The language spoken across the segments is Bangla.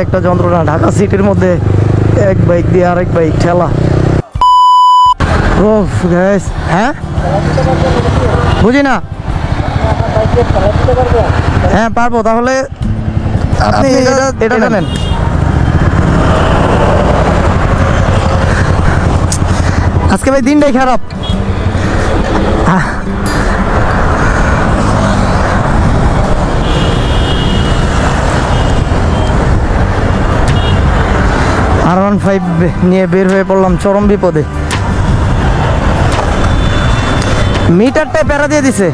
একটা যন্ত্রণা, ঢাকা সিটির মধ্যে এক বাইক দিয়ে আরেক বাইক ঠেলা। ও গ্যাস, হ্যাঁ বুঝি না। হ্যাঁ পারবো, তাহলে আপনি এটা জানেন। আজকে ভাই দিনটাই খারাপ। R15 নিয়ে বের হয়ে পড়লাম চরম বিপদে। মিটারটাই প্যারা দিয়ে দিছে।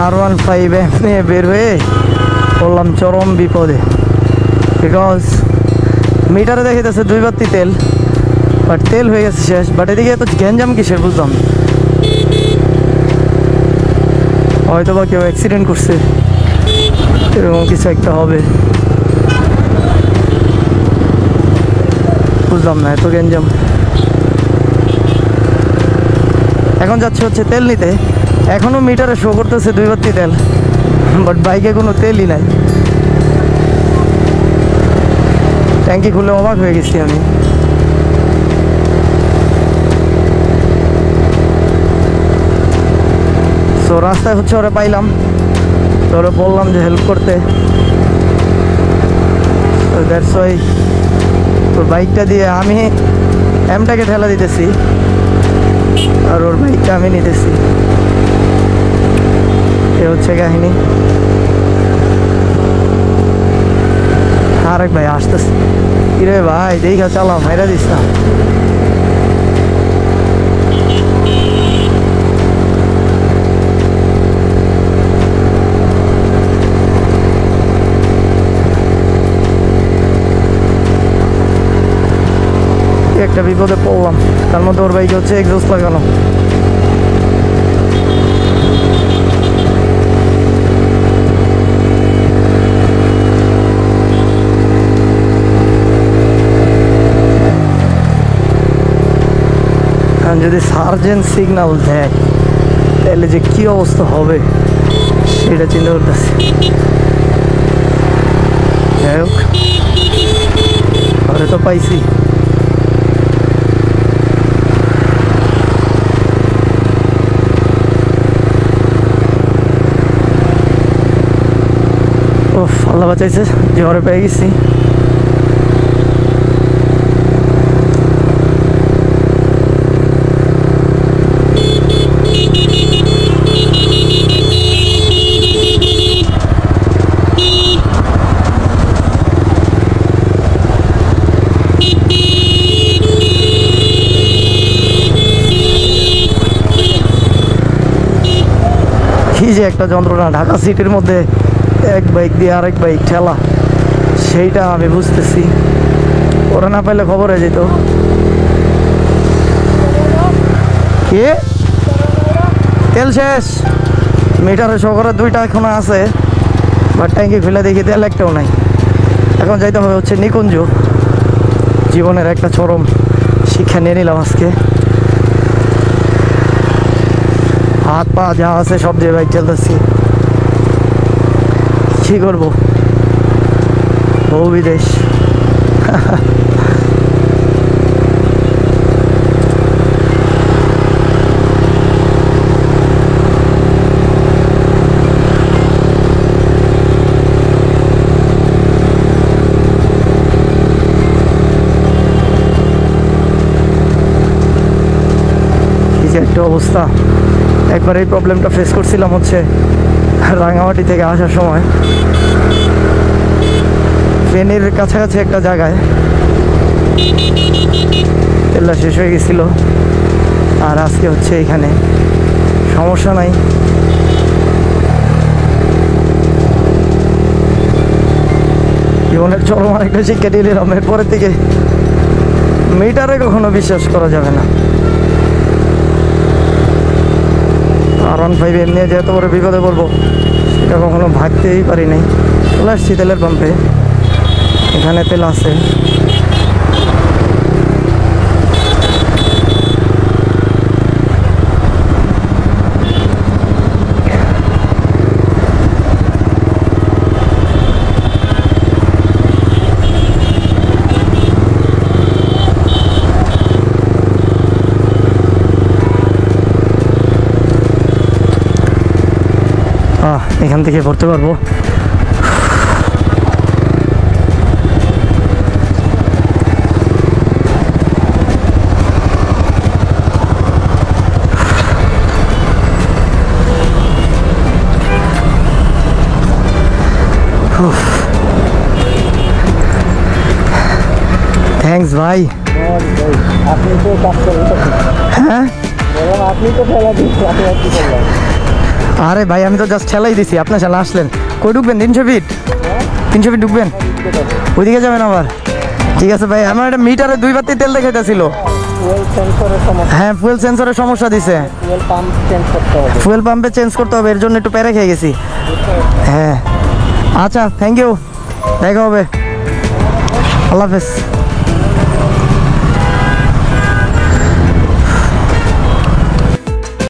R15 নিয়ে বের হয়ে পড়লাম চরম বিপদে, বিকজ মিটারে দেখাইতেছে 2 বাতি তেল, বাট তেল হয়ে গেছে শেষ। বাট এদিকে এত গ্যাঞ্জাম কিসের বুঝলাম। হয়তো বা কেউ অ্যাক্সিডেন্ট করছে, এরকম কিছু একটা হবে, বুঝলাম না এত গ্যাঞ্জাম। এখন যাচ্ছে হচ্ছে তেল নিতে। এখনও মিটারে শো করতেছে 2 বাতি তেল, বাট বাইকে কোনো তেলই নাই। ট্যাঙ্কি খুলে অবাক হয়ে গেছি আমি। তো রাস্তায় হচ্ছে ওরা পাইলাম, তো ওরা বললাম যে হেল্প করতে। তো দ্যাটস ওয়াই ওর বাইকটা দিয়ে আমি এমটাকে ঠেলা দিতেছি, আর ওর বাইকটা আমি নিতেছি। এ হচ্ছে কাহিনী। আরেক ভাই আসতেছে, কিরে ভাই দেখা চালাও, মেরা দিস না। একটা বিপদে পড়লাম, তার মধ্যে ওর বাইকে হচ্ছে এক্সস্ট লাগানো। যদি সার্জেন্ট সিগন্যাল দেয় তাহলে যে কি অবস্থা হবে সেটা চিন্তা করতেছি। যাই হোক, ঘরে তো পাইছি। ও আল্লাহ বাঁচাইছে, জ্বরে পেয়ে গেছি। কি যে একটা যন্ত্রণা, ঢাকা সিটির মধ্যে এক বাইক দিয়ে আরেক বাইক ঠেলা, সেইটা আমি বুঝতেছি। ওরা না পাইলে খবর হয়ে যেত। কে তেল শেষ, মিটারে শো করে 2টা এখনো আছে, বাট ট্যাঙ্কি খুলে দেখি তেল একটাও নাই। এখন যাইতে হবে হচ্ছে নিকুঞ্জ। জীবনের একটা চরম শিক্ষা নিয়ে নিলাম আজকে। হাত পা যা আছে সব দিয়ে বাইক চলতেছি, কি করবো, বহু বিদেশ। একটা অবস্থা। একবার এই প্রবলেমটা ফেস করছিলাম হচ্ছে রাঙামাটি থেকে আসার সময়, ফেনীর কাছাকাছি একটা জায়গায় তেলটা শেষ হয়ে গেছিল। আর আজকে হচ্ছে এখানে, সমস্যা নাই। জীবনের চরম আরেকটা শিক্ষা দিয়ে নিলাম। এরপরের থেকে মিটারে কখনো বিশ্বাস করা যাবে না। R15 নিয়ে যেহেতু বড় বিপদে পড়বো সেটা কখনো ভাবতেই পারি নাই। চলে আসছি তেলের পাম্পে, এখানে তেল আছে। এখান থেকে ভরতে পারবো। থ্যাংকস ভাই। আপনি তো কাজ করেন, হ্যাঁ আপনি তো ফেলা দিচ্ছেন, আপনি আর কি করলেন? আরে ভাই আমি তো জাস্ট ঠেলাই দিছি, আপনার ঠেলা আসলেন। কই ঢুকবেন? 300 ফিট 300 ফিট ঢুকবেন? ওইদিকে যাবেন আবার? ঠিক আছে ভাই, আমার একটা মিটারে 2 বাতি তেল দেখাইতেছিল। ফুয়েল সেন্সরের সমস্যা, হ্যাঁ ফুয়েল সেন্সরের সমস্যা দিছে, ফুয়েল পাম্প চেঞ্জ করতে হবে। ফুয়েল পাম্পে চেঞ্জ করতে হবে, এর জন্য একটু প্যারা খেয়ে গেছি। হ্যাঁ আচ্ছা থ্যাংক ইউ, দেখা হবে, আল্লাহ হাফেজ।